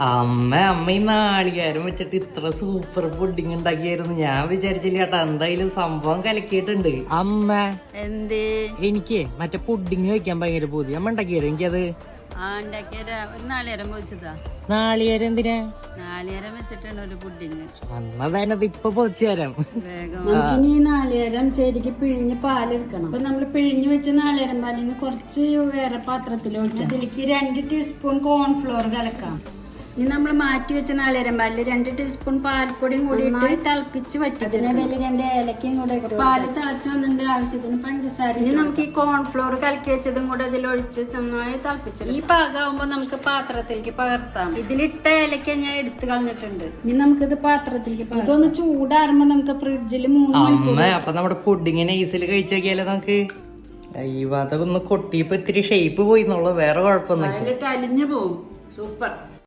അമ്മ ഈ നാളികേരം വെച്ചിട്ട് ഇത്ര സൂപ്പർ പുഡിങ് ഉണ്ടാക്കിയായിരുന്നു. ഞാൻ വിചാരിച്ചില്ല കേട്ടാ. എന്തായാലും സംഭവം കലക്കിയിട്ടുണ്ട്. അമ്മ എന്തേ എനിക്ക് മറ്റേ പുഡിങ് വെക്കാൻ ഭയങ്കര പൂതി. അമ്മ ഉണ്ടാക്കിയാലും എനിക്കത് നാളികേരം വെച്ചതാ. നാളികേരം എന്തിനാ? നാളികേരം വെച്ചിട്ടാണ് ഒരു പുഡിങ്. അന്നതത് ഇപ്പൊ പൊതിച്ചു തരാം. നമുക്കിനി നാളികേരം ശരിക്ക് പിഴിഞ്ഞ് പാലെടുക്കണം. അപ്പൊ നമ്മള് പിഴിഞ്ഞ് വെച്ച നാളികേരം പാലിന് കുറച്ച് വേറെ പാത്രത്തിലോട്ട് അതിലേക്ക് 2 ടീസ്പൂൺ കോൺഫ്ലോർ കലക്കാം. ഇനി നമ്മൾ മാറ്റി വെച്ച നാളികേരം പാലില് 2 ടീസ്പൂൺ പാൽപ്പൊടിയും കൂടിയിട്ട് തിളപ്പിച്ച് വറ്റിച്ചതിനിടയിൽ 2 ഏലക്കയും കൂടെ പാല് തിളച്ച് വന്നിട്ട് ആവശ്യത്തിന് പഞ്ചസാര. ഇനി നമുക്ക് ഈ കോൺഫ്ലോർ കലക്കി വെച്ചതും കൂടെ ഇതിലൊഴിച്ച് നന്നായി തിളപ്പിച്ചത്. ഈ പാകമാകുമ്പോ നമുക്ക് പാത്രത്തിലേക്ക് പകർത്താം. ഇതിലിട്ട ഏലക്ക ഞാൻ എടുത്ത് കളഞ്ഞിട്ടുണ്ട്. ഇനി നമുക്കിത് പാത്രത്തിലേക്ക് ഇതൊന്ന് ചൂടാറുമ്പോ നമുക്ക് ഫ്രിഡ്ജിൽ 3 മണിക്കൂർ. അപ്പൊ നമ്മുടെ പുഡിങ് നൈസിൽ കഴിച്ചു നോക്കിയാലോ നമുക്ക്. ഈ ഭാഗത്തൊക്കെ ഒന്ന് കൊട്ടിയപ്പോ ഇത്തിരി ഷേപ്പ് പോയി എന്നുള്ളത്, വേറെ കുഴപ്പമൊന്നും അലിഞ്ഞു പോവും. സൂപ്പർ.